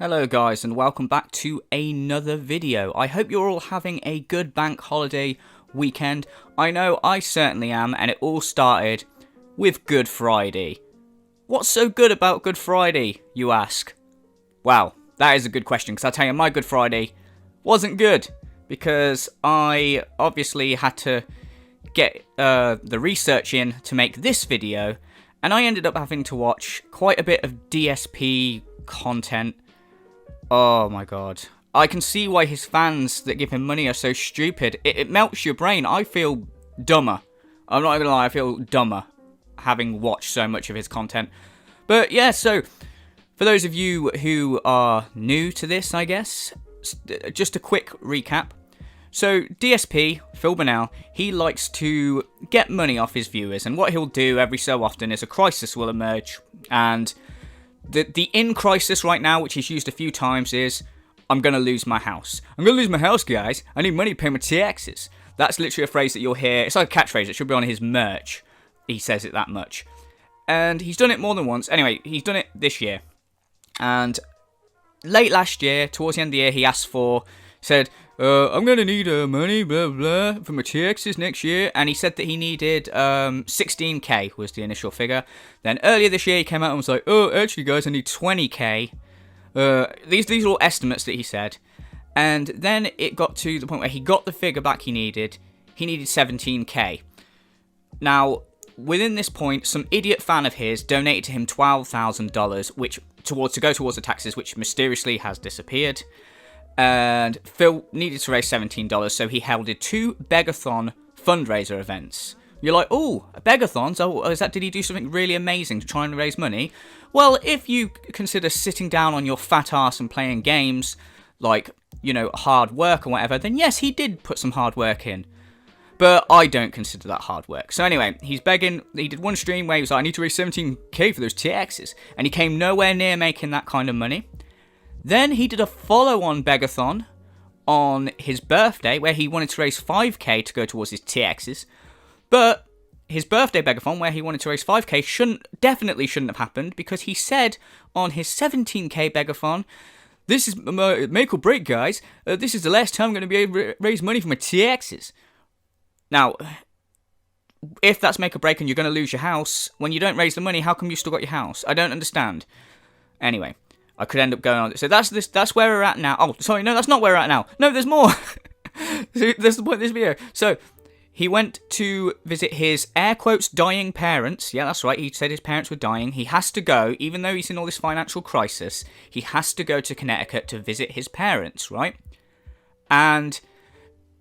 Hello guys and welcome back to another video. I hope you're all having a good bank holiday weekend. I know I certainly am, and it all started with Good Friday. What's so good about Good Friday, you ask? Well, that is a good question, because I'll tell you, my Good Friday wasn't good, because I obviously had to get the research in to make this video, and I ended up having to watch quite a bit of DSP content. Oh my god. I can see why his fans that give him money are so stupid. It melts your brain. I feel dumber. I'm not gonna lie, I feel dumber having watched so much of his content. But yeah, so for those of you who are new to this, I guess, just a quick recap. So DSP, Phil Burnell, he likes to get money off his viewers, and what he'll do every so often is a crisis will emerge, and the in crisis right now, which he's used a few times, is, I'm going to lose my house. I'm going to lose my house, guys. I need money to pay my taxes. That's literally a phrase that you'll hear. It's like a catchphrase. It should be on his merch. He says it that much. And he's done it more than once. Anyway, he's done it this year. And late last year, towards the end of the year, he said, I'm going to need money, blah, blah, for my taxes next year. And he said that he needed 16k was the initial figure. Then earlier this year, he came out and was like, oh, actually, guys, I need 20k. These are all estimates that he said. And then it got to the point where he got the figure back he needed. He needed 17k. Now, within this point, some idiot fan of his donated to him $12,000, which to go towards the taxes, which mysteriously has disappeared. And Phil needed to raise $17, so he held 2 Begathon fundraiser events. You're like, oh, Begathons? Oh, did he do something really amazing to try and raise money? Well, if you consider sitting down on your fat ass and playing games, like, you know, hard work or whatever, then yes, he did put some hard work in. But I don't consider that hard work. So anyway, he's begging. He did one stream where he was like, I need to raise 17k for those TXs. And he came nowhere near making that kind of money. Then he did a follow-on Begathon on his birthday where he wanted to raise 5k to go towards his TXs. But his birthday Begathon where he wanted to raise 5k definitely shouldn't have happened, because he said on his 17k Begathon, this is make or break, guys. This is the last time I'm going to be able to raise money for my TXs. Now, if that's make or break and you're going to lose your house, when you don't raise the money, how come you still got your house? I don't understand. Anyway, I could end up going on. So that's where we're at now. Oh, sorry, no, that's not where we're at now. No, there's more. That's the point of this video. So he went to visit his, air quotes, dying parents. Yeah, that's right. He said his parents were dying. He has to go, even though he's in all this financial crisis, he has to go to Connecticut to visit his parents, right? And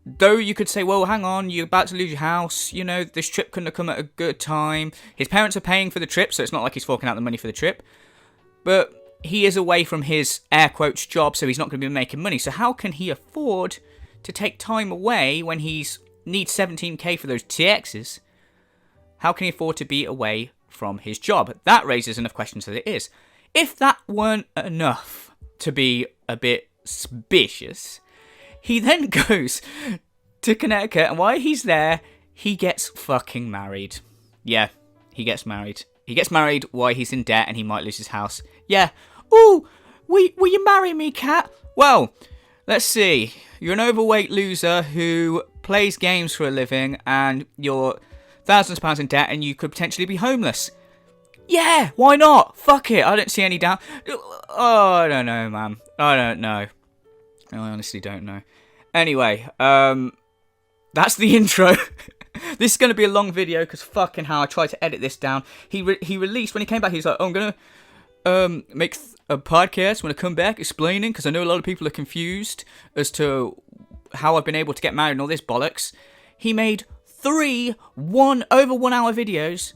though you could say, well, hang on, you're about to lose your house, you know, this trip couldn't have come at a good time. His parents are paying for the trip, so it's not like he's forking out the money for the trip. But he is away from his, air quotes, job, so he's not going to be making money. So how can he afford to take time away when he's needs 17k for those TXs? How can he afford to be away from his job? That raises enough questions as it is. If that weren't enough to be a bit suspicious, he then goes to Connecticut, and while he's there, he gets fucking married. Yeah, he gets married. He gets married while he's in debt and he might lose his house. Yeah. Ooh, will you marry me, Kat? Well, let's see. You're an overweight loser who plays games for a living and you're thousands of pounds in debt and you could potentially be homeless. Yeah, why not? Fuck it. I don't see any doubt. Oh, I don't know, man. I don't know. I honestly don't know. Anyway, that's the intro. This is going to be a long video because fucking hell, I tried to edit this down. He released, when he came back, he was like, oh, I'm going to make a podcast when I come back explaining, because I know a lot of people are confused as to how I've been able to get married and all this bollocks. He made 3 over 1 hour videos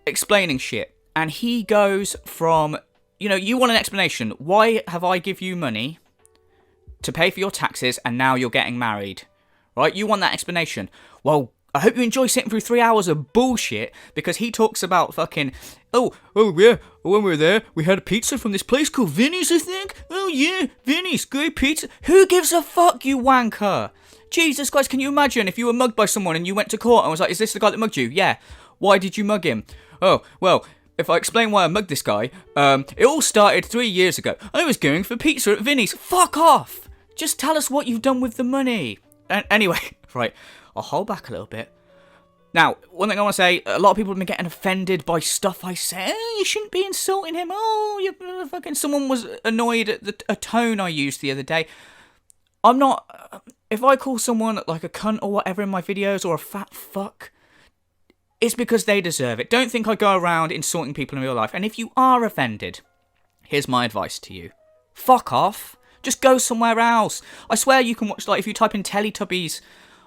explaining shit. And he goes from, you know, you want an explanation. Why have I give you money to pay for your taxes and now you're getting married? Right? You want that explanation. Well, I hope you enjoy sitting through 3 hours of bullshit, because he talks about fucking, oh yeah, when we were there, we had a pizza from this place called Vinny's, I think. Oh yeah, Vinny's, great pizza. Who gives a fuck, you wanker? Jesus Christ, can you imagine if you were mugged by someone and you went to court and was like, is this the guy that mugged you? Yeah. Why did you mug him? Oh, well, if I explain why I mugged this guy, it all started 3 years ago. I was going for pizza at Vinny's. Fuck off! Just tell us what you've done with the money. Anyway, right, I'll hold back a little bit. Now, one thing I want to say, a lot of people have been getting offended by stuff I say. Oh, you shouldn't be insulting him. Oh, you fucking... Someone was annoyed at a tone I used the other day. I'm not... If I call someone like a cunt or whatever in my videos, or a fat fuck, it's because they deserve it. Don't think I go around insulting people in real life. And if you are offended, here's my advice to you. Fuck off. Just go somewhere else. I swear you can watch, like, if you type in Teletubbies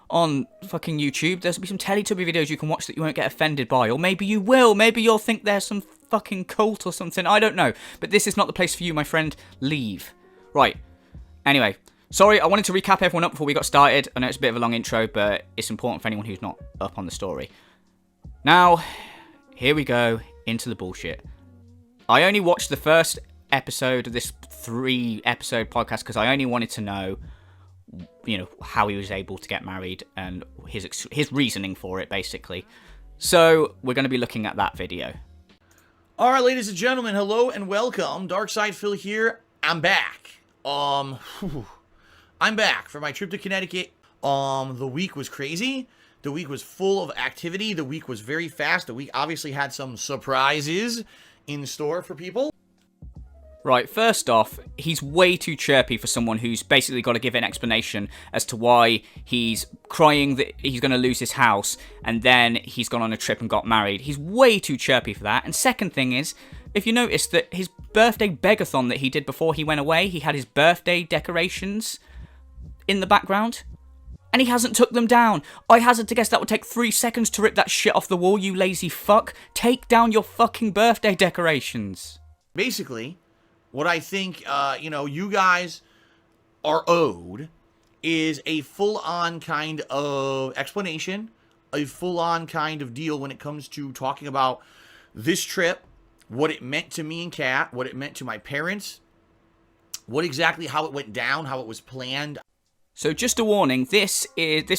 on fucking YouTube, there'll be some Teletubby videos you can watch that you won't get offended by. Or maybe you will. Maybe you'll think there's some fucking cult or something. I don't know. But this is not the place for you, my friend. Leave. Right. Anyway. Sorry, I wanted to recap everyone up before we got started. I know it's a bit of a long intro, but it's important for anyone who's not up on the story. Now, here we go into the bullshit. I only watched the first episode of this 3-episode podcast because I only wanted to know, you know, how he was able to get married and his reasoning for it, basically. So, we're going to be looking at that video. Alright, ladies and gentlemen, hello and welcome. Darkside Phil here. I'm back. I'm back for my trip to Connecticut. The week was crazy. The week was full of activity. The week was very fast. The week obviously had some surprises in store for people. Right, first off, he's way too chirpy for someone who's basically got to give an explanation as to why he's crying that he's going to lose his house and then he's gone on a trip and got married. He's way too chirpy for that. And second thing is, if you notice that his birthday begathon that he did before he went away, he had his birthday decorations in the background, and he hasn't took them down. I hazard to guess that would take 3 seconds to rip that shit off the wall, you lazy fuck. Take down your fucking birthday decorations. Basically, what I think, you guys are owed is a full-on kind of explanation, a full-on kind of deal when it comes to talking about this trip, what it meant to me and Kat, what it meant to my parents, how it went down, how it was planned. So just a warning, this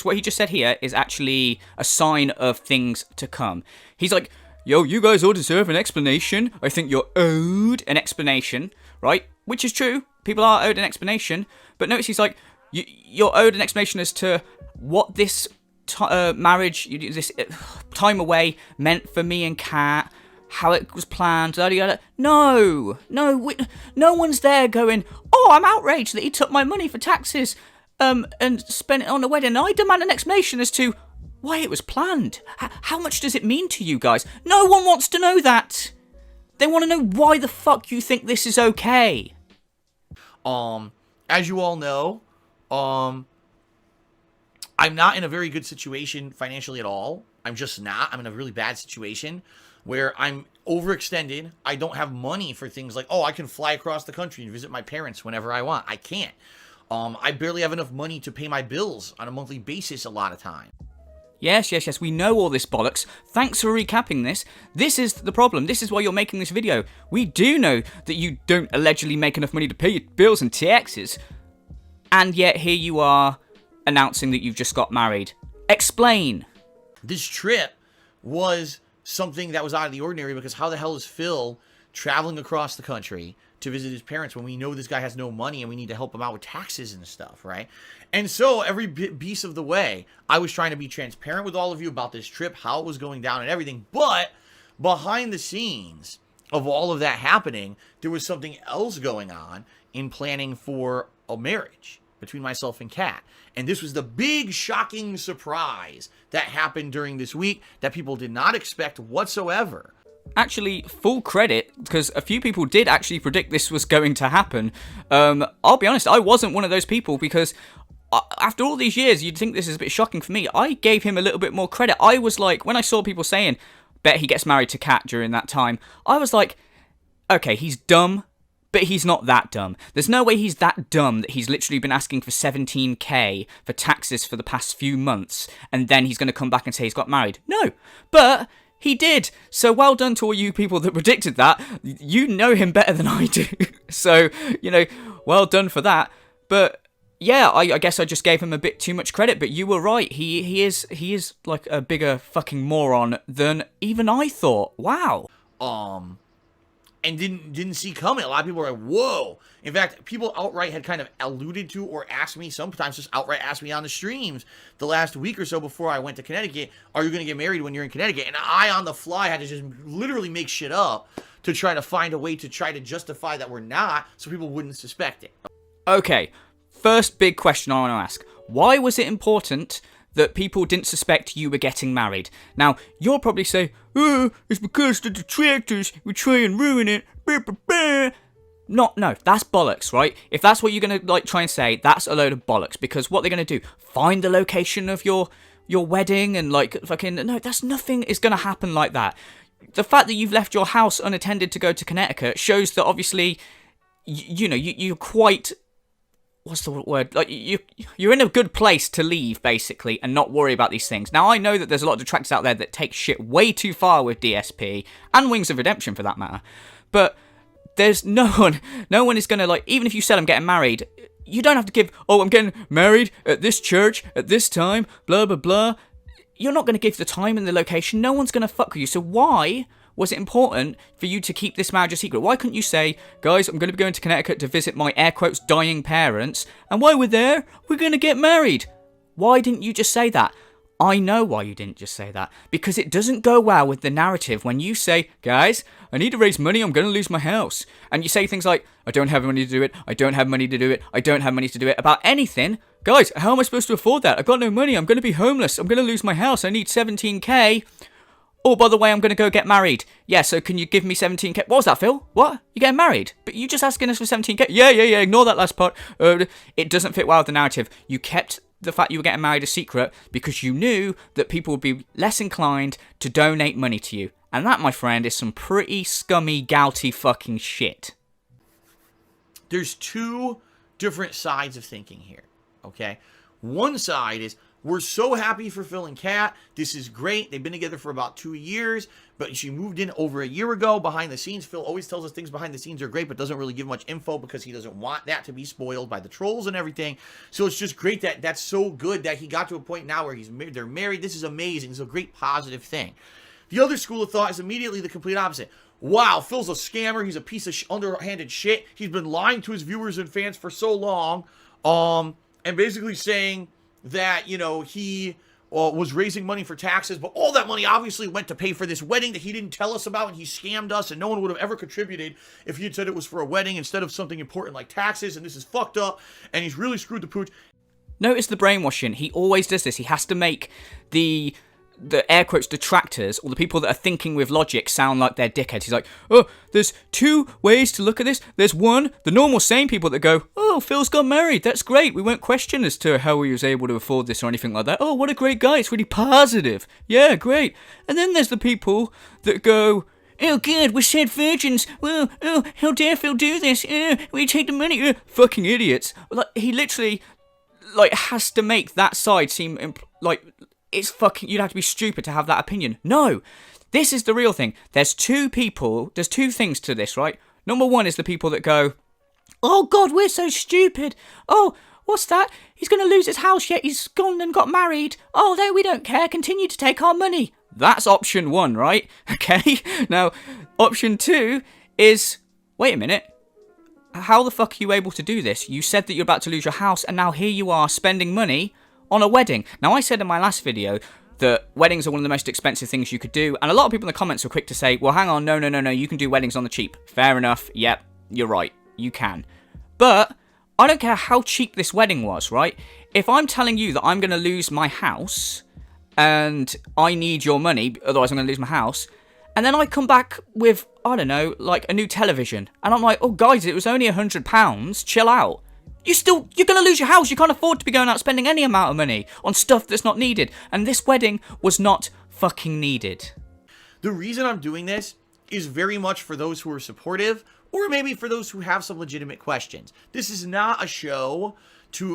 what he just said here is actually a sign of things to come. He's like, yo, you guys all deserve an explanation. I think you're owed an explanation, right? Which is true. People are owed an explanation. But notice he's like, you're owed an explanation as to what this marriage, this time away meant for me and Kat, how it was planned. No one's there going, oh, I'm outraged that he took my money for taxes. And spent it on a wedding. I demand an explanation as to why it was planned. How much does it mean to you guys? No one wants to know that. They want to know why the fuck you think this is okay. As you all know, I'm not in a very good situation financially at all. I'm just not. I'm in a really bad situation where I'm overextended. I don't have money for things like, oh, I can fly across the country and visit my parents whenever I want. I can't. I barely have enough money to pay my bills on a monthly basis a lot of time. Yes, we know all this bollocks. Thanks for recapping this. This is the problem. This is why you're making this video. We do know that you don't allegedly make enough money to pay your bills and taxes. And yet here you are announcing that you've just got married. Explain. This trip was something that was out of the ordinary because how the hell is Phil traveling across the country to visit his parents when we know this guy has no money and we need to help him out with taxes and stuff, right? And so every piece of the way, I was trying to be transparent with all of you about this trip, how it was going down and everything. But behind the scenes of all of that happening, there was something else going on in planning for a marriage between myself and Kat. And this was the big shocking surprise that happened during this week that people did not expect whatsoever. Actually, full credit, because a few people did actually predict this was going to happen. I'll be honest, I wasn't one of those people, because after all these years, you'd think this is a bit shocking for me. I gave him a little bit more credit. I was like, when I saw people saying, bet he gets married to Kat during that time, I was like, okay, he's dumb, but he's not that dumb. There's no way he's that dumb that he's literally been asking for 17k for taxes for the past few months, and then he's going to come back and say he's got married. No, but he did. So well done to all you people that predicted that. You know him better than I do. So, well done for that. But yeah, I guess I just gave him a bit too much credit, but you were right. He is like a bigger fucking moron than even I thought. Wow. And didn't see coming. A lot of people were like, whoa. In fact, people outright had kind of alluded to or asked me, sometimes just outright asked me on the streams the last week or so before I went to Connecticut, are you going to get married when you're in Connecticut? And I, on the fly, had to just literally make shit up to try to find a way to try to justify that we're not, so people wouldn't suspect it. Okay, first big question I want to ask. Why was it important that people didn't suspect you were getting married? Now, you'll probably say, oh, it's because the detractors would try and ruin it. No, that's bollocks, right? If that's what you're going to like try and say, that's a load of bollocks. Because what they're going to do, find the location of your wedding and like fucking... No, that's nothing is going to happen like that. The fact that you've left your house unattended to go to Connecticut shows that obviously, you're quite... What's the word? Like you're in a good place to leave, basically, and not worry about these things. Now, I know that there's a lot of detractors out there that take shit way too far with DSP and Wings of Redemption, for that matter. But there's no one is gonna like. Even if you said I'm getting married, you don't have to give. Oh, I'm getting married at this church at this time. Blah blah blah. You're not gonna give the time and the location. No one's gonna fuck with you. So why was it important for you to keep this marriage a secret? Why couldn't you say, guys, I'm going to be going to Connecticut to visit my, air quotes, dying parents, and while we're there, we're going to get married? Why didn't you just say that? I know why you didn't just say that. Because it doesn't go well with the narrative when you say, guys, I need to raise money, I'm going to lose my house. And you say things like, I don't have money to do it, I don't have money to do it, I don't have money to do it, about anything. Guys, how am I supposed to afford that? I've got no money, I'm going to be homeless, I'm going to lose my house, I need 17k. Oh, by the way, I'm going to go get married. Yeah, so can you give me 17k? What was that, Phil? What? You're getting married? But you just asking us for 17k? Yeah, ignore that last part. It doesn't fit well with the narrative. You kept the fact you were getting married a secret because you knew that people would be less inclined to donate money to you. And that, my friend, is some pretty scummy, gouty fucking shit. There's two different sides of thinking here, okay? One side is, we're so happy for Phil and Kat. This is great. They've been together for about 2 years, but she moved in over a year ago behind the scenes. Phil always tells us things behind the scenes are great, but doesn't really give much info because he doesn't want that to be spoiled by the trolls and everything. So it's just great that that's so good that he got to a point now where they're married. This is amazing. It's a great positive thing. The other school of thought is immediately the complete opposite. Wow, Phil's a scammer. He's a piece of underhanded shit. He's been lying to his viewers and fans for so long, and basically saying that, he was raising money for taxes, but all that money obviously went to pay for this wedding that he didn't tell us about, and he scammed us, and no one would have ever contributed if he had said it was for a wedding instead of something important like taxes, and this is fucked up, and he's really screwed the pooch. Notice the brainwashing. He always does this. He has to make the air quotes detractors, or the people that are thinking with logic, sound like they're dickheads. He's like, oh, there's two ways to look at this. There's one, the normal sane people that go, oh, Phil's got married, that's great, we won't question as to how he was able to afford this or anything like that. Oh, what a great guy, it's really positive. Yeah, great. And then there's the people that go, oh god, we're sad virgins. Well, oh, how dare Phil do this? We take the money. Fucking idiots. Like, he literally has to make that side seem like it's fucking, you'd have to be stupid to have that opinion. No, this is the real thing. There's two things to this, right? Number one is the people that go, oh god, we're so stupid. Oh, what's that? He's going to lose his house, yet he's gone and got married. Oh, no, we don't care. Continue to take our money. That's option one, right? Okay. Now, option two is, wait a minute. How the fuck are you able to do this? You said that you're about to lose your house, and now here you are spending money on a wedding. Now, I said in my last video that weddings are one of the most expensive things you could do, and a lot of people in the comments were quick to say, well, hang on, no, you can do weddings on the cheap. Fair enough, yep, you're right, you can. But I don't care how cheap this wedding was, right? If I'm telling you that I'm going to lose my house, and I need your money, otherwise I'm going to lose my house, and then I come back with, I don't know, like a new television, and I'm like, oh guys, it was only £100, chill out. You're going to lose your house. You can't afford to be going out spending any amount of money on stuff that's not needed. And this wedding was not fucking needed. The reason I'm doing this is very much for those who are supportive, or maybe for those who have some legitimate questions. This is not a show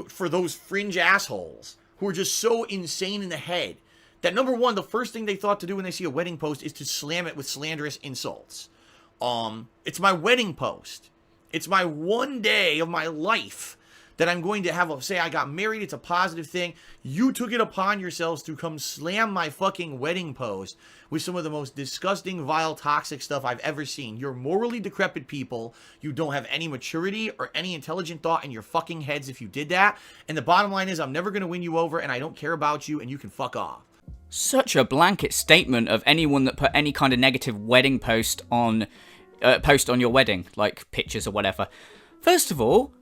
for those fringe assholes who are just so insane in the head that, number one, the first thing they thought to do when they see a wedding post is to slam it with slanderous insults. It's my wedding post. It's my one day of my life that I'm going to say I got married, it's a positive thing. You took it upon yourselves to come slam my fucking wedding post with some of the most disgusting, vile, toxic stuff I've ever seen. You're morally decrepit people. You don't have any maturity or any intelligent thought in your fucking heads if you did that. And the bottom line is I'm never going to win you over, and I don't care about you, and you can fuck off. Such a blanket statement of anyone that put any kind of negative wedding post on your wedding, like pictures or whatever. First of all,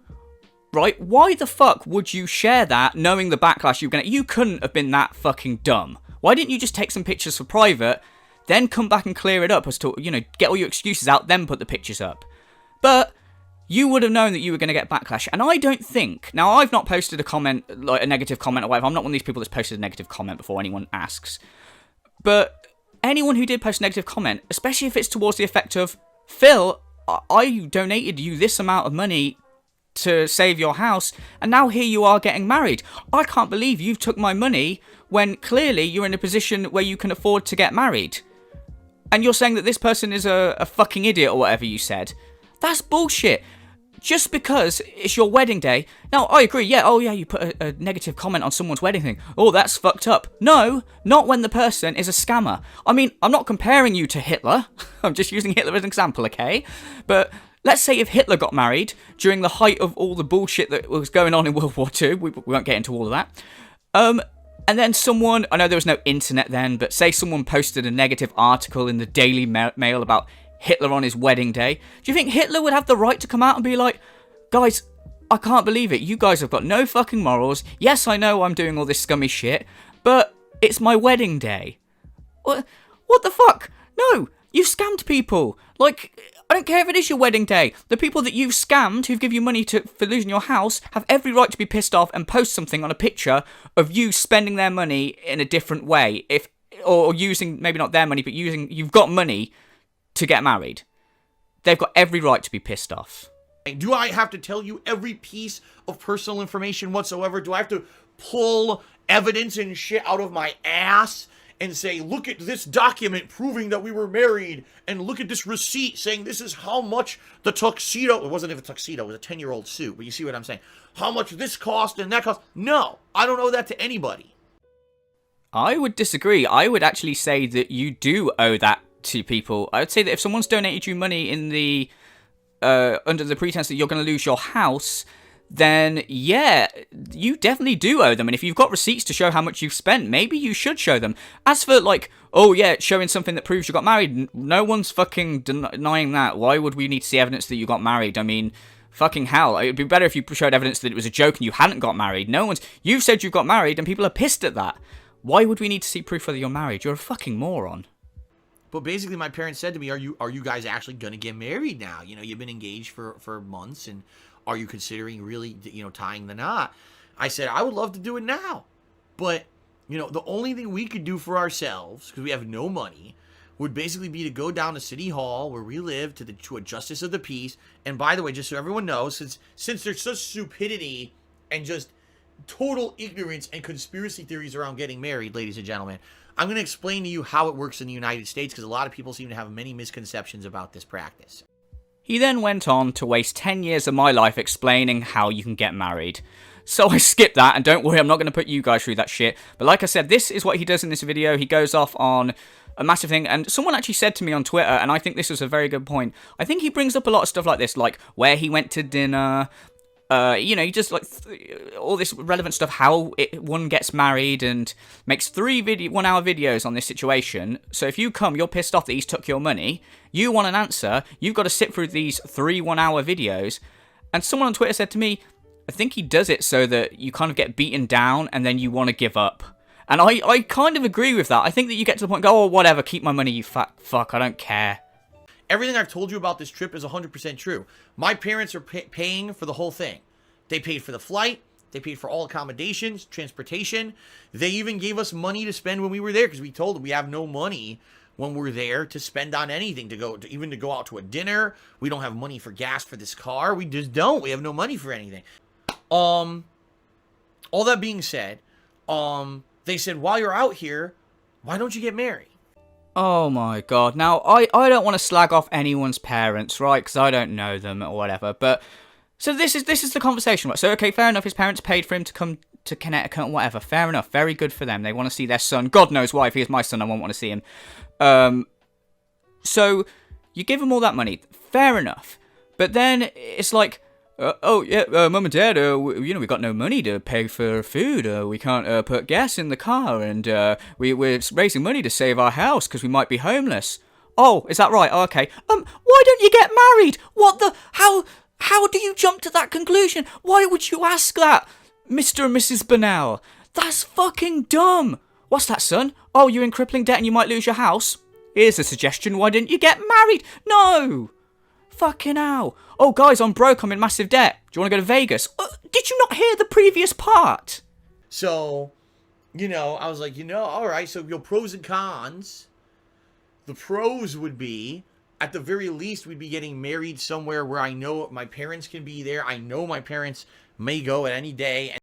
right, why the fuck would you share that knowing the backlash you're gonna... You couldn't have been that fucking dumb. Why didn't you just take some pictures for private, then come back and clear it up as to, you know, get all your excuses out, then put the pictures up? But you would have known that you were going to get backlash. And I don't think... Now, I've not posted a comment, like a negative comment or whatever. I'm not one of these people that's posted a negative comment before anyone asks. But anyone who did post a negative comment, especially if it's towards the effect of, Phil, I donated you this amount of money to save your house, and now here you are getting married. I can't believe you took my money when clearly you're in a position where you can afford to get married. And you're saying that this person is a fucking idiot or whatever you said. That's bullshit. Just because it's your wedding day. Now, I agree, yeah, oh yeah, you put a negative comment on someone's wedding thing. Oh, that's fucked up. No, not when the person is a scammer. I mean, I'm not comparing you to Hitler. I'm just using Hitler as an example, okay? But let's say if Hitler got married during the height of all the bullshit that was going on in World War II, we won't get into all of that. And then someone, I know there was no internet then, but say someone posted a negative article in the Daily Mail about Hitler on his wedding day. Do you think Hitler would have the right to come out and be like, guys, I can't believe it. You guys have got no fucking morals. Yes, I know I'm doing all this scummy shit, but it's my wedding day. What the fuck? No, you've scammed people. Like, I don't care if it is your wedding day. The people that you've scammed, who've given you money for losing your house, have every right to be pissed off and post something on a picture of you spending their money in a different way. Or using, maybe not their money, but you've got money to get married. They've got every right to be pissed off. Do I have to tell you every piece of personal information whatsoever? Do I have to pull evidence and shit out of my ass and say, look at this document proving that we were married, and look at this receipt saying this is how much the tuxedo... It wasn't even a tuxedo, it was a 10-year-old suit, but you see what I'm saying. How much this cost and that cost. No, I don't owe that to anybody. I would disagree. I would actually say that you do owe that to people. I would say that if someone's donated you money in the under the pretense that you're going to lose your house, then yeah, you definitely do owe them. And if you've got receipts to show how much you've spent, maybe you should show them. As for like, oh yeah, showing something that proves you got married, no one's fucking denying that. Why would we need to see evidence that you got married? I mean, fucking hell, it'd be better if you showed evidence that it was a joke and you hadn't got married. You've said you've got married and people are pissed at that. Why would we need to see proof that you're married? You're a fucking moron. But basically, my parents said to me, are you guys actually going to get married now? You know, you've been engaged for months, and are you considering really, tying the knot? I said, I would love to do it now. But, the only thing we could do for ourselves, because we have no money, would basically be to go down to City Hall, where we live, to a justice of the peace. And by the way, just so everyone knows, since there's such stupidity and just total ignorance and conspiracy theories around getting married, ladies and gentlemen, I'm going to explain to you how it works in the United States, because a lot of people seem to have many misconceptions about this practice. He then went on to waste 10 years of my life explaining how you can get married. So I skipped that, and don't worry, I'm not going to put you guys through that shit. But like I said, this is what he does in this video. He goes off on a massive thing, and someone actually said to me on Twitter, and I think this was a very good point, I think he brings up a lot of stuff like this, like where he went to dinner, he just like all this relevant stuff, how one gets married, and makes 3 1-hour videos on this situation. So if you come, you're pissed off that he's took your money, you want an answer, you've got to sit through these 3 1-hour videos. And someone on Twitter said to me, I think he does it so that you kind of get beaten down and then you want to give up. And I kind of agree with that. I think that you get to the point, go, oh, whatever, keep my money, you fat fuck, I don't care. Everything I've told you about this trip is 100% true. My parents are paying for the whole thing. They paid for the flight. They paid for all accommodations, transportation. They even gave us money to spend when we were there, because we told them we have no money when we're there to spend on anything, even to go out to a dinner. We don't have money for gas for this car. We just don't. We have no money for anything. All that being said, they said, while you're out here, why don't you get married? Oh my god. Now, I don't want to slag off anyone's parents, right? Because I don't know them or whatever. But So this is the conversation, right? So, okay, fair enough, his parents paid for him to come to Connecticut and whatever. Fair enough, very good for them. They want to see their son. God knows why. If he is my son, I won't want to see him. So you give him all that money. Fair enough. But then it's like, Mum and Dad, we got no money to pay for food. We can't put gas in the car, and we're raising money to save our house because we might be homeless. Oh, is that right? Oh, okay. Why don't you get married? What the? How do you jump to that conclusion? Why would you ask that, Mr. and Mrs. Bernal? That's fucking dumb. What's that, son? Oh, you're in crippling debt and you might lose your house? Here's a suggestion. Why didn't you get married? No. Fucking hell. Oh, guys, I'm broke. I'm in massive debt. Do you want to go to Vegas? Did you not hear the previous part? So, I was like, all right, so your pros and cons. The pros would be, at the very least, we'd be getting married somewhere where I know my parents can be there. I know my parents may go at any day.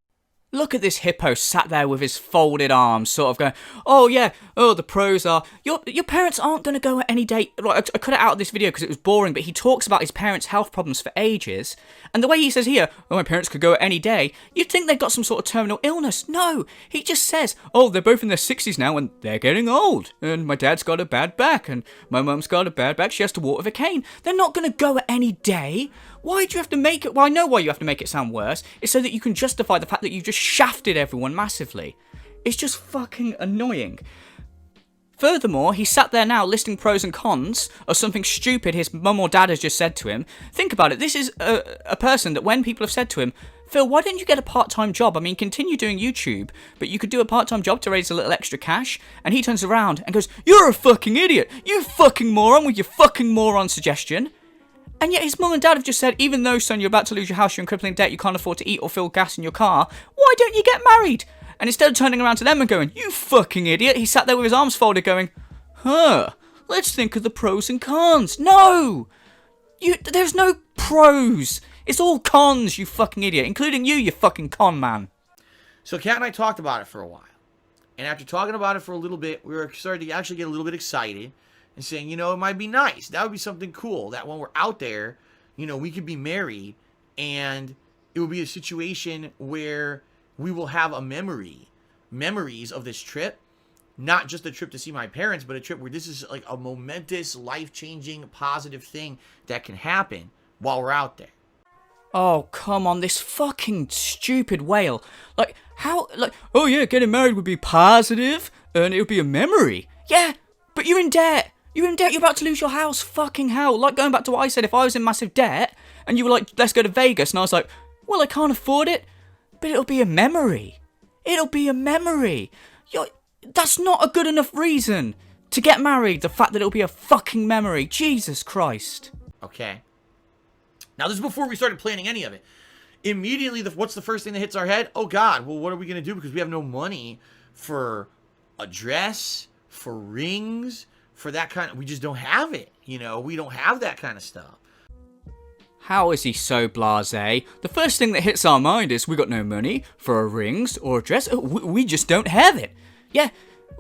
Look at this hippo sat there with his folded arms, sort of going, oh yeah, the pros are, your parents aren't going to go at any day. Like, I cut it out of this video because it was boring, but he talks about his parents' health problems for ages, and the way he says here, oh, my parents could go at any day, you'd think they've got some sort of terminal illness. No, he just says, oh, they're both in their 60s now, and they're getting old, and my dad's got a bad back, and my mum's got a bad back, she has to walk with a cane. They're not going to go at any day. Why do you have to make it? Well, I know why you have to make it sound worse. It's so that you can justify the fact that you just shafted everyone massively. It's just fucking annoying. Furthermore, he sat there now listing pros and cons of something stupid his mum or dad has just said to him. Think about it. This is a person that when people have said to him, Phil, why didn't you get a part-time job? I mean, continue doing YouTube, but you could do a part-time job to raise a little extra cash. And he turns around and goes, you're a fucking idiot. You fucking moron with your fucking moron suggestion. And yet his mum and dad have just said, even though, son, you're about to lose your house, you're in crippling debt, you can't afford to eat or fill gas in your car, why don't you get married? And instead of turning around to them and going, you fucking idiot, he sat there with his arms folded going, let's think of the pros and cons. No! There's no pros. It's all cons, you fucking idiot, including you fucking con man. So Kat and I talked about it for a while. And after talking about it for a little bit, we were starting to actually get a little bit excited. And saying, it might be nice. That would be something cool. That when we're out there, we could be married. And it would be a situation where we will have a memories of this trip. Not just a trip to see my parents, but a trip where this is like a momentous, life-changing, positive thing that can happen while we're out there. Oh, come on, this fucking stupid whale. Like, how, oh yeah, getting married would be positive, and it would be a memory. Yeah, but you're in debt. You're in debt, you're about to lose your house, fucking hell. Like, going back to what I said, if I was in massive debt, and you were like, let's go to Vegas, and I was like, well, I can't afford it, but it'll be a memory. It'll be a memory. That's not a good enough reason to get married, the fact that it'll be a fucking memory. Jesus Christ. Okay. Now, this is before we started planning any of it. Immediately, what's the first thing that hits our head? Oh, God, well, what are we going to do? Because we have no money for a dress, for rings, for that kind of, we just don't have it, we don't have that kind of stuff. How is he so blasé? The first thing that hits our mind is we got no money for a rings or a dress. We just don't have it. Yeah,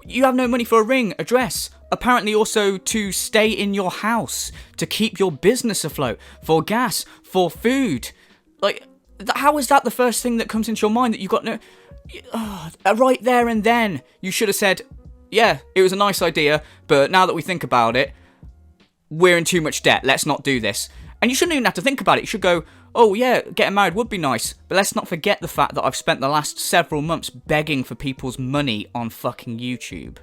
you have no money for a ring, a dress. Apparently also to stay in your house, to keep your business afloat, for gas, for food. Like, how is that the first thing that comes into your mind that you got no... right there and then, you should have said, yeah, it was a nice idea, but now that we think about it, we're in too much debt. Let's not do this. And you shouldn't even have to think about it. You should go, oh yeah, getting married would be nice, but let's not forget the fact that I've spent the last several months begging for people's money on fucking YouTube.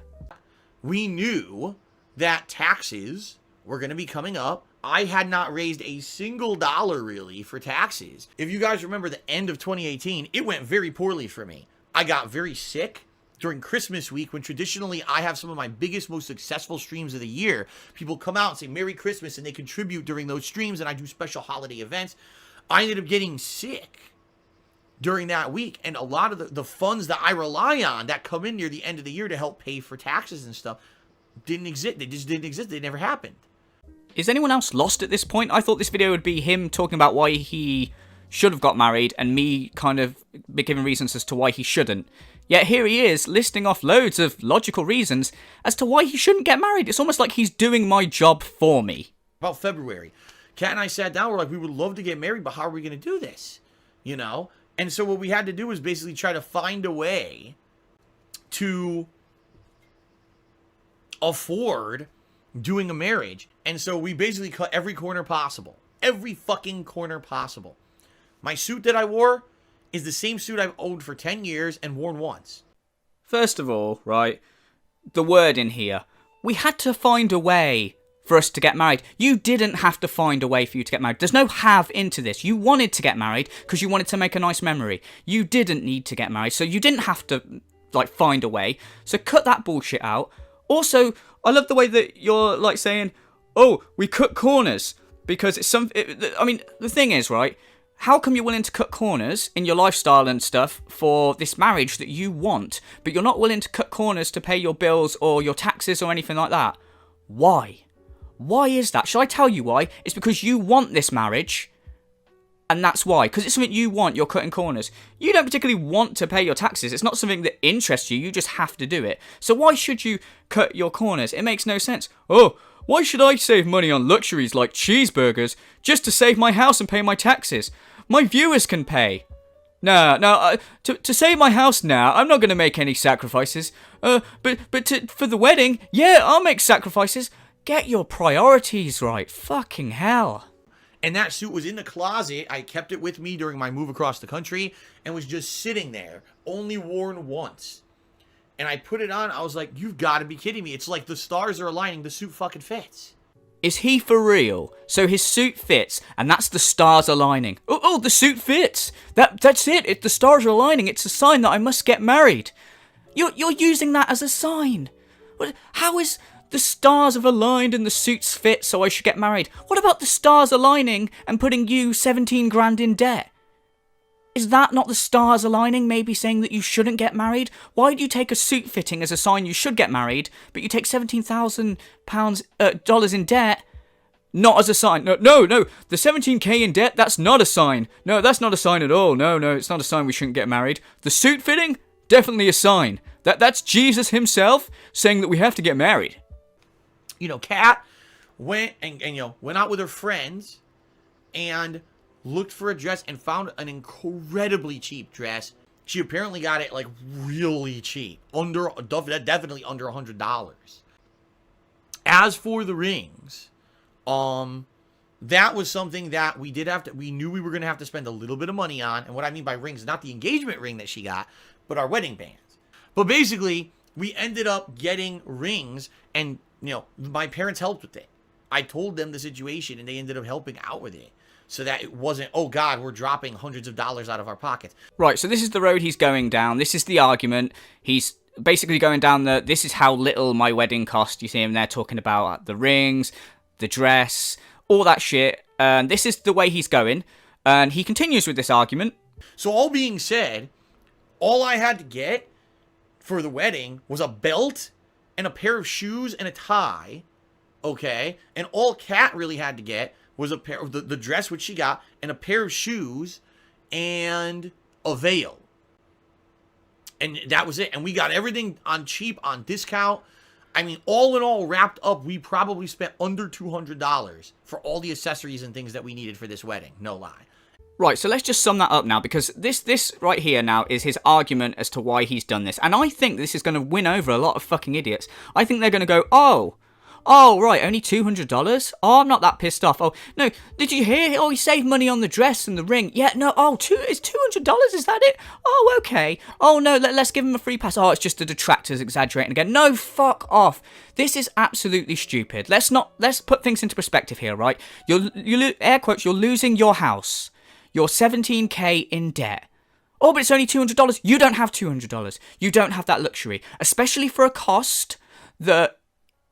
We knew that taxes were going to be coming up. I had not raised a single dollar, really, for taxes. If you guys remember the end of 2018, it went very poorly for me. I got very sick during Christmas week, when traditionally I have some of my biggest, most successful streams of the year. People come out and say Merry Christmas, and they contribute during those streams, and I do special holiday events. I ended up getting sick during that week, and a lot of the funds that I rely on that come in near the end of the year to help pay for taxes and stuff didn't exist. They just didn't exist. They never happened. Is anyone else lost at this point? I thought this video would be him talking about why he should have got married, and me kind of giving reasons as to why he shouldn't. Yet here he is, listing off loads of logical reasons as to why he shouldn't get married. It's almost like he's doing my job for me. About February, Kat and I sat down. We're like, we would love to get married, but how are we going to do this? You know? And so what we had to do was basically try to find a way to afford doing a marriage. And so we basically cut every corner possible. Every fucking corner possible. My suit that I wore is the same suit I've owned for 10 years and worn once. First of all, right, the word in here. We had to find a way for us to get married. You didn't have to find a way for you to get married. There's no have into this. You wanted to get married because you wanted to make a nice memory. You didn't need to get married, so you didn't have to, like, find a way. So cut that bullshit out. Also, I love the way that you're, like, saying, oh, we cut corners because it's I mean, the thing is, right, how come you're willing to cut corners in your lifestyle and stuff for this marriage that you want, but you're not willing to cut corners to pay your bills or your taxes or anything like that? Why? Why is that? Shall I tell you why? It's because you want this marriage, and that's why. Because it's something you want, you're cutting corners. You don't particularly want to pay your taxes. It's not something that interests you. You just have to do it. So why should you cut your corners? It makes no sense. Oh, why should I save money on luxuries like cheeseburgers just to save my house and pay my taxes? My viewers can pay. No, to save my house now, I'm not going to make any sacrifices. But for the wedding, yeah, I'll make sacrifices. Get your priorities right. Fucking hell. And that suit was in the closet. I kept it with me during my move across the country and was just sitting there, only worn once. And I put it on. I was like, you've got to be kidding me. It's like the stars are aligning. The suit fucking fits. Is he for real? So his suit fits, and that's the stars aligning. Oh, the suit fits. That's it. The stars are aligning. It's a sign that I must get married. You're using that as a sign. How is the stars have aligned and the suits fit, so I should get married? What about the stars aligning and putting you 17 grand in debt? Is that not the stars aligning, maybe saying that you shouldn't get married? Why do you take a suit fitting as a sign you should get married, but you take $17,000 in debt, not as a sign? No, the 17k in debt, that's not a sign. No, that's not a sign at all. No, it's not a sign we shouldn't get married. The suit fitting, definitely a sign. That's Jesus himself saying that we have to get married. You know, Kat went and went out with her friends and looked for a dress and found an incredibly cheap dress. She apparently got it like really cheap, definitely under $100. As for the rings, that was something that we knew we were going to have to spend a little bit of money on. And what I mean by rings, not the engagement ring that she got, but our wedding bands. But basically, we ended up getting rings, and my parents helped with it. I told them the situation, and they ended up helping out with it, so that it wasn't, oh God, we're dropping hundreds of dollars out of our pockets. Right, so this is the road he's going down. This is the argument. He's basically going down this is how little my wedding cost. You see him there talking about the rings, the dress, all that shit. And this is the way he's going. And he continues with this argument. So all being said, all I had to get for the wedding was a belt and a pair of shoes and a tie. Okay? And all Kat really had to get was a pair of the dress which she got, and a pair of shoes and a veil. And that was it. And we got everything on cheap, on discount. I mean, all in all, wrapped up, we probably spent under $200 for all the accessories and things that we needed for this wedding. No lie. Right, so let's just sum that up now, because this right here now is his argument as to why he's done this. And I think this is going to win over a lot of fucking idiots. I think they're going to go, Oh, right, only $200? Oh, I'm not that pissed off. Oh, no, did you hear? Oh, he saved money on the dress and the ring. Yeah, no, it's $200, is that it? Oh, okay. Oh, no, let's give him a free pass. Oh, it's just the detractors exaggerating again. No, fuck off. This is absolutely stupid. Let's put things into perspective here, right? Air quotes, you're losing your house. You're 17k in debt. Oh, but it's only $200. You don't have $200. You don't have that luxury, especially for a cost that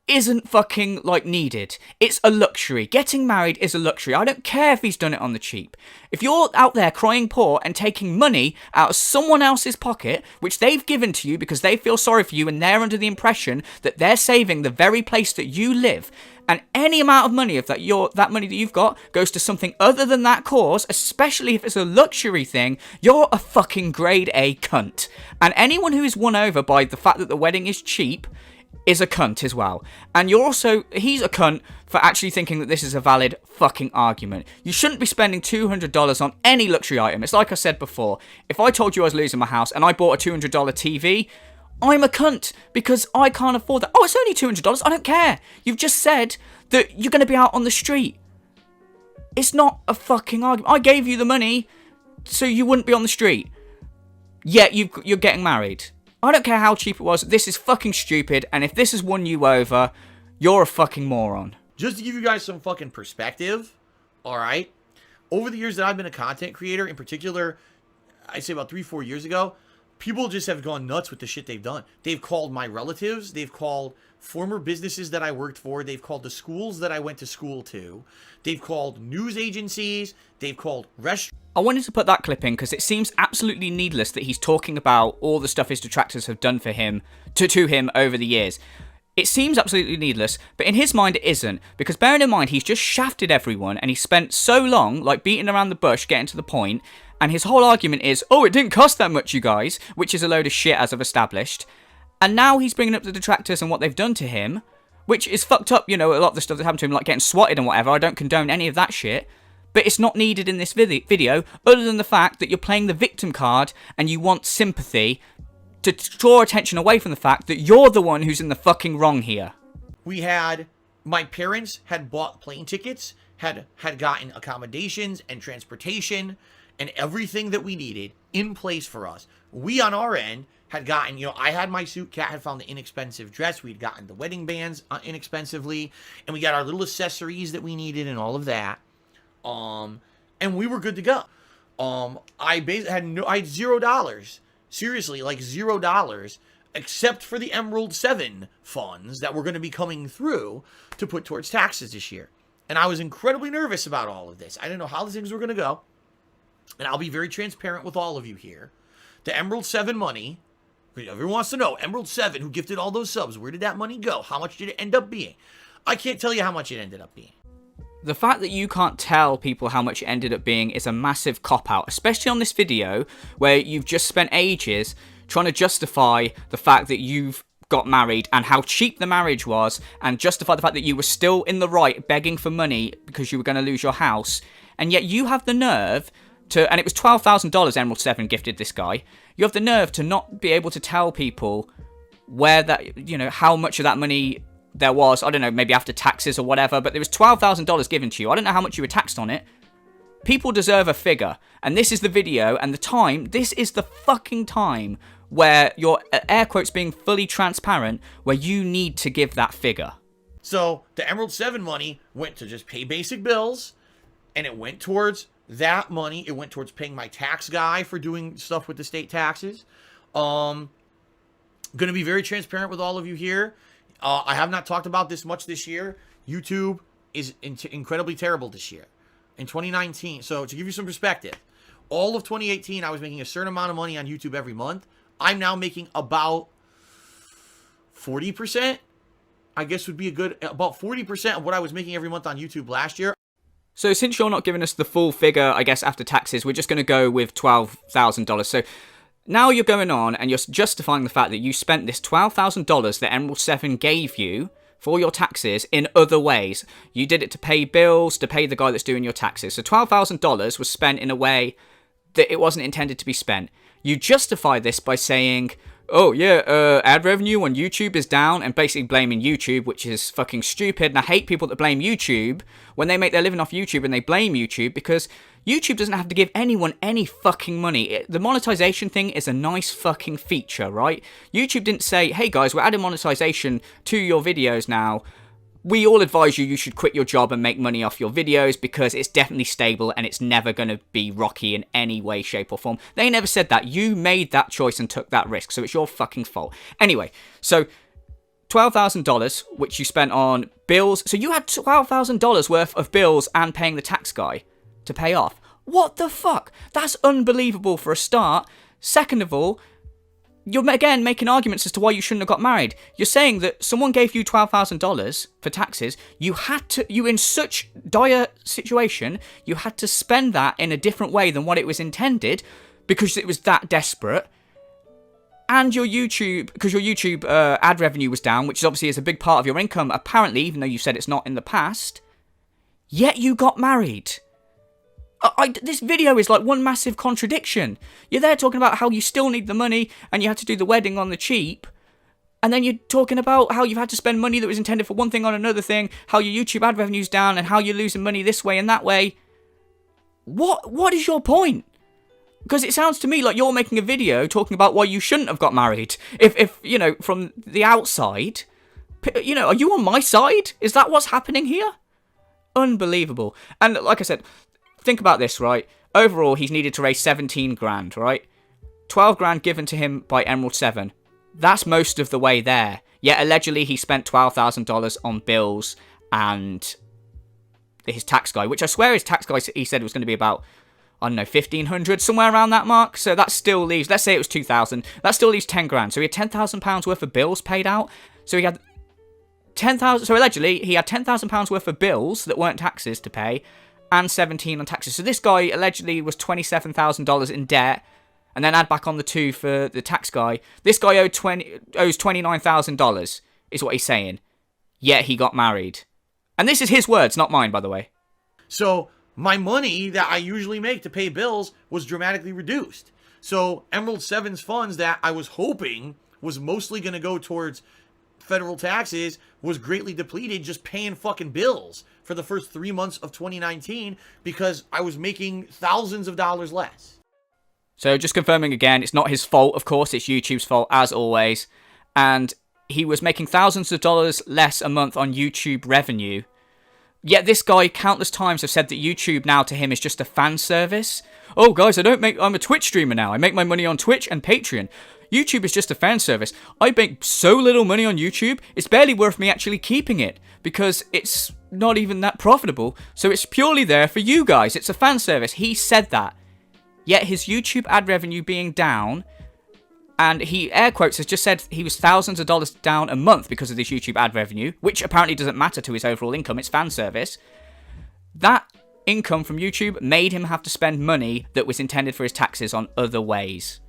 isn't fucking, needed. It's a luxury. Getting married is a luxury. I don't care if he's done it on the cheap. If you're out there crying poor and taking money out of someone else's pocket, which they've given to you because they feel sorry for you and they're under the impression that they're saving the very place that you live, and any amount of money of that money that you've got goes to something other than that cause, especially if it's a luxury thing, you're a fucking grade A cunt. And anyone who is won over by the fact that the wedding is cheap is a cunt as well. And he's a cunt for actually thinking that this is a valid fucking argument. You shouldn't be spending $200 on any luxury item. It's like I said before, if I told you I was losing my house and I bought a $200 TV, I'm a cunt because I can't afford that. Oh, it's only $200, I don't care. You've just said that you're going to be out on the street. It's not a fucking argument. I gave you the money so you wouldn't be on the street. Yet you're getting married. I don't care how cheap it was. This is fucking stupid. And if this has won you over, you're a fucking moron. Just to give you guys some fucking perspective, all right? Over the years that I've been a content creator, in particular, I'd say about 3-4 years ago, people just have gone nuts with the shit they've done. They've called my relatives. They've called former businesses that I worked for. They've called the schools that I went to school to. They've called news agencies. They've called restaurants. I wanted to put that clip in because it seems absolutely needless that he's talking about all the stuff his detractors have done for him, to him over the years. It seems absolutely needless, but in his mind it isn't, because bearing in mind he's just shafted everyone and he spent so long, like, beating around the bush, getting to the point, and his whole argument is, oh, it didn't cost that much, you guys, which is a load of shit, as I've established. And now he's bringing up the detractors and what they've done to him, which is fucked up, you know, a lot of the stuff that happened to him, like getting swatted and whatever. I don't condone any of that shit. But it's not needed in this video, other than the fact that you're playing the victim card and you want sympathy to draw attention away from the fact that you're the one who's in the fucking wrong here. My parents had bought plane tickets, had gotten accommodations and transportation and everything that we needed in place for us. We, on our end, had gotten, you know, I had my suit, Kat had found the inexpensive dress, we'd gotten the wedding bands inexpensively, and we got our little accessories that we needed and all of that. And we were good to go. I had $0. Seriously, like $0, except for the Emerald 7 funds that were going to be coming through to put towards taxes this year. And I was incredibly nervous about all of this. I didn't know how things were going to go. And I'll be very transparent with all of you here. The Emerald 7 money, everyone wants to know, Emerald 7, who gifted all those subs, where did that money go? How much did it end up being? I can't tell you how much it ended up being. The fact that you can't tell people how much it ended up being is a massive cop-out, especially on this video where you've just spent ages trying to justify the fact that you've got married and how cheap the marriage was, and justify the fact that you were still in the right begging for money because you were going to lose your house, and yet you have the nerve to, and it was $12,000 Emerald 7 gifted this guy, you have the nerve to not be able to tell people where that, you know, how much of that money there was, I don't know, maybe after taxes or whatever, but there was $12,000 given to you. I don't know how much you were taxed on it. People deserve a figure, and this is the video and the time, this is the fucking time where you're, air quotes, being fully transparent, where you need to give that figure. So the Emerald 7 money went to just pay basic bills, and it went towards that money. It went towards paying my tax guy for doing stuff with the state taxes. Going to be very transparent with all of you here. I have not talked about this much this year. YouTube is incredibly terrible this year. In 2019, so to give you some perspective, all of 2018, I was making a certain amount of money on YouTube every month. I'm now making about 40%, I guess would be about 40% of what I was making every month on YouTube last year. So since you're not giving us the full figure, I guess, after taxes, we're just going to go with $12,000. So now you're going on and you're justifying the fact that you spent this $12,000 that Emerald 7 gave you for your taxes in other ways. You did it to pay bills, to pay the guy that's doing your taxes. So $12,000 was spent in a way that it wasn't intended to be spent. You justify this by saying, oh yeah, ad revenue on YouTube is down, and basically blaming YouTube, which is fucking stupid. And I hate people that blame YouTube when they make their living off YouTube and they blame YouTube, because YouTube doesn't have to give anyone any fucking money. The monetization thing is a nice fucking feature, right? YouTube didn't say, hey guys, we're adding monetization to your videos now. We all advise you should quit your job and make money off your videos because it's definitely stable and it's never going to be rocky in any way, shape or form. They never said that. You made that choice and took that risk, so it's your fucking fault. Anyway, so $12,000, which you spent on bills. So you had $12,000 worth of bills and paying the tax guy to pay off. What the fuck? That's unbelievable for a start. Second of all, you're again making arguments as to why you shouldn't have got married. You're saying that someone gave you $12,000 for taxes. You in such dire situation, you had to spend that in a different way than what it was intended because it was that desperate. and your YouTube, because your YouTube ad revenue was down, which obviously is a big part of your income, apparently, even though you said it's not in the past, yet you got married. This video is like one massive contradiction. You're there talking about how you still need the money and you had to do the wedding on the cheap, and then you're talking about how you've had to spend money that was intended for one thing on another thing, how your YouTube ad revenue's down, and how you're losing money this way and that way. What is your point? Because it sounds to me like you're making a video talking about why you shouldn't have got married. If you know, from the outside, you know, are you on my side? Is that what's happening here? Unbelievable. And like I said, think about this, right? Overall, he's needed to raise 17 grand, right? 12 grand given to him by Emerald 7. That's most of the way there. Yet allegedly he spent $12,000 on bills and his tax guy, which I swear his tax guy, he said it was going to be about, I don't know, 1,500, somewhere around that mark. So that still leaves, let's say it was 2,000, that still leaves 10 grand. So he had £10,000 worth of bills paid out. So he had 10,000, so allegedly he had £10,000 worth of bills that weren't taxes to pay and 17 on taxes. So this guy allegedly was $27,000 in debt, and then add back on the 2 for the tax guy. This guy owes $29,000 is what he's saying. Yet he got married. And this is his words, not mine, by the way. So my money that I usually make to pay bills was dramatically reduced. So Emerald 7's funds that I was hoping was mostly going to go towards federal taxes was greatly depleted just paying fucking bills for the first 3 months of 2019 because I was making thousands of dollars less. So just confirming again, it's not his fault, of course, it's YouTube's fault, as always. And he was making thousands of dollars less a month on YouTube revenue. Yet this guy countless times have said that YouTube now to him is just a fan service. Oh guys, I'm a Twitch streamer now. I make my money on Twitch and Patreon. YouTube is just a fan service. I make so little money on YouTube, it's barely worth me actually keeping it because it's not even that profitable. So it's purely there for you guys. It's a fan service. He said that. Yet his YouTube ad revenue being down, and he, air quotes, has just said he was thousands of dollars down a month because of this YouTube ad revenue, which apparently doesn't matter to his overall income, it's fan service. That income from YouTube made him have to spend money that was intended for his taxes on other ways.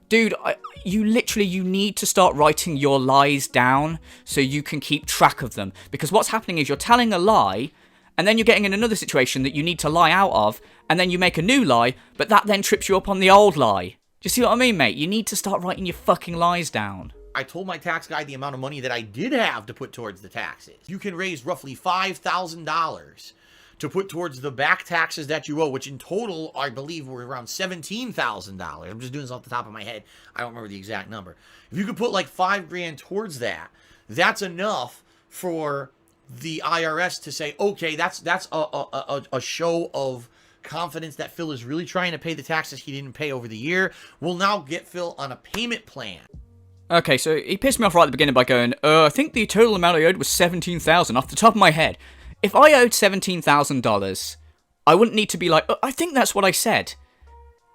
Dude, you need to start writing your lies down so you can keep track of them. Because what's happening is you're telling a lie, and then you're getting in another situation that you need to lie out of, and then you make a new lie, but that then trips you up on the old lie. Do you see what I mean, mate? You need to start writing your fucking lies down. I told my tax guy the amount of money that I did have to put towards the taxes. You can raise roughly $5,000 to put towards the back taxes that you owe, which in total, I believe, were around $17,000. I'm just doing this off the top of my head. I don't remember the exact number. If you could put like $5 grand towards that, that's enough for the IRS to say, okay, that's a show of confidence that Phil is really trying to pay the taxes he didn't pay over the year. We'll now get Phil on a payment plan. Okay, so he pissed me off right at the beginning by going, I think the total amount I owed was $17,000 off the top of my head. If I owed $17,000, I wouldn't need to be like, I think that's what I said.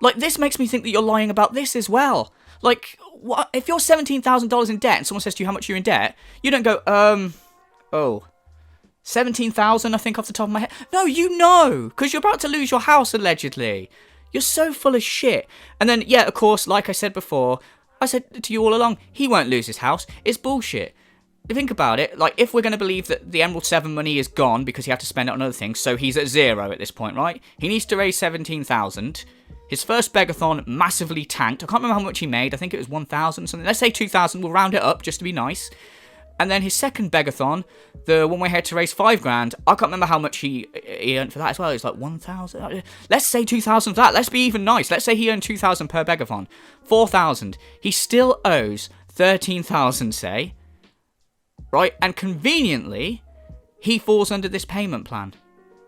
Like, this makes me think that you're lying about this as well. Like, what if you're $17,000 in debt and someone says to you how much you're in debt, you don't go, 17,000, I think, off the top of my head. No, you know, because you're about to lose your house, allegedly. You're so full of shit. And then, yeah, of course, like I said before, I said to you all along, he won't lose his house. It's bullshit. Think about it. Like, if we're going to believe that the Emerald 7 money is gone because he had to spend it on other things, so he's at zero at this point, right? He needs to raise 17,000. His first begathon massively tanked. I can't remember how much he made. I think it was 1,000 something. Let's say 2,000. We'll round it up just to be nice. And then his second begathon, the one where he had to raise $5 grand, I can't remember how much he earned for that as well. It's like 1,000. Let's say 2,000 for that. Let's be even nice. Let's say he earned 2,000 per begathon. 4,000. He still owes 13,000, say. Right? And conveniently, he falls under this payment plan.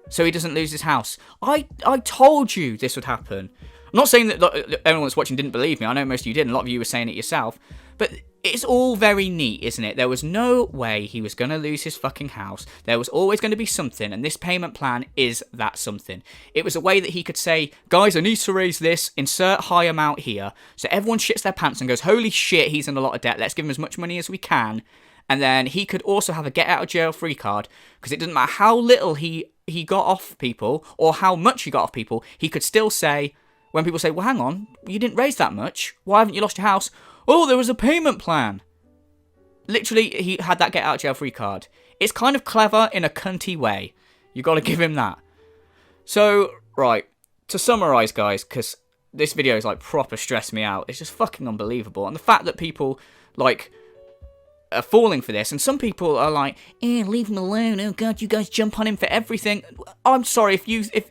So he doesn't lose his house. I told you this would happen. I'm not saying that everyone that's watching didn't believe me. I know most of you did, and a lot of you were saying it yourself. But it's all very neat, isn't it? There was no way he was going to lose his fucking house. There was always going to be something, and this payment plan is that something. It was a way that he could say, guys, I need to raise this, insert high amount here. So everyone shits their pants and goes, holy shit, he's in a lot of debt. Let's give him as much money as we can. And then he could also have a get out of jail free card, because it doesn't matter how little he got off people or how much he got off people, he could still say, when people say, well, hang on, you didn't raise that much. Why haven't you lost your house? Oh, there was a payment plan. Literally, he had that get out of jail free card. It's kind of clever in a cunty way. You got to give him that. So, right, to summarise, guys, because this video is like proper stressed me out. It's just fucking unbelievable. And the fact that people, like, are falling for this, and some people are like, leave him alone, oh god, you guys jump on him for everything. I'm sorry, if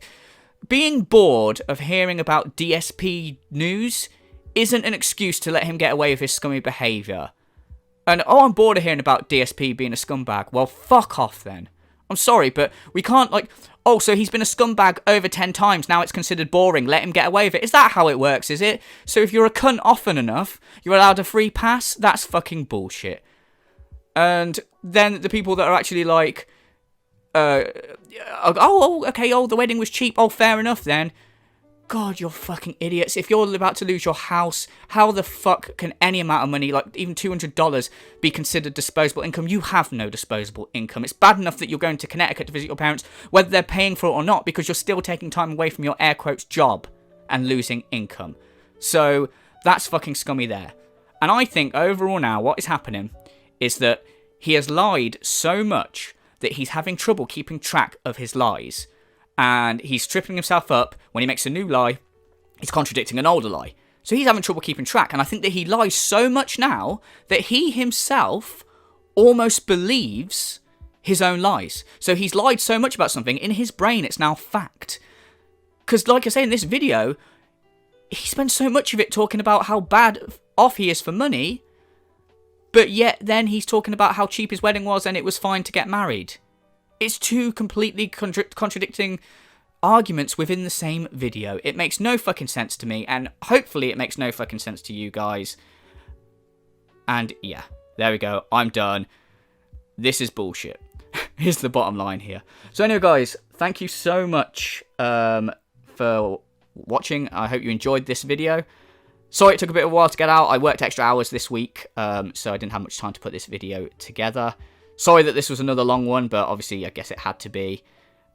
being bored of hearing about DSP news isn't an excuse to let him get away with his scummy behaviour. And, oh, I'm bored of hearing about DSP being a scumbag. Well, fuck off then. I'm sorry, but we can't, like, oh, so he's been a scumbag over 10 times, now it's considered boring, let him get away with it. Is that how it works, is it? So if you're a cunt often enough, you're allowed a free pass? That's fucking bullshit. And then the people that are actually like, okay, the wedding was cheap, oh, fair enough then. God, you're fucking idiots. If you're about to lose your house, how the fuck can any amount of money, like even $200, be considered disposable income? You have no disposable income. It's bad enough that you're going to Connecticut to visit your parents, whether they're paying for it or not, because you're still taking time away from your air quotes job and losing income. So that's fucking scummy there. And I think overall now what is happening is that he has lied so much that he's having trouble keeping track of his lies. And he's tripping himself up. When he makes a new lie, he's contradicting an older lie. So he's having trouble keeping track. And I think that he lies so much now that he himself almost believes his own lies. So he's lied so much about something, in his brain it's now fact. Because like I say in this video, he spends so much of it talking about how bad off he is for money, but yet then he's talking about how cheap his wedding was and it was fine to get married. It's two completely contradicting arguments within the same video. It makes no fucking sense to me, and hopefully it makes no fucking sense to you guys. And yeah, there we go. I'm done. This is bullshit. Here's the bottom line here. So anyway, guys, thank you so much for watching. I hope you enjoyed this video. Sorry it took a bit of a while to get out. I worked extra hours this week, so I didn't have much time to put this video together. Sorry that this was another long one, but obviously I guess it had to be.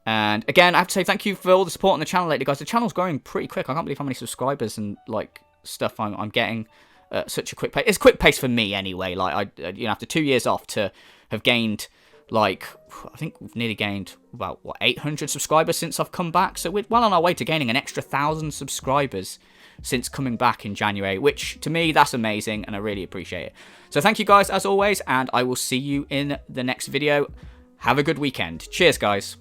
And again, I have to say thank you for all the support on the channel lately, guys. The channel's growing pretty quick. I can't believe how many subscribers and like stuff I'm getting at such a quick pace. It's a quick pace for me anyway. Like after 2 years off to have gained, like, I think we've nearly gained about 800 subscribers since I've come back. So we're well on our way to gaining an extra 1,000 subscribers since coming back in January, which to me, that's amazing, and I really appreciate it. So thank you guys as always, and I will see you in the next video. Have a good weekend. Cheers, guys.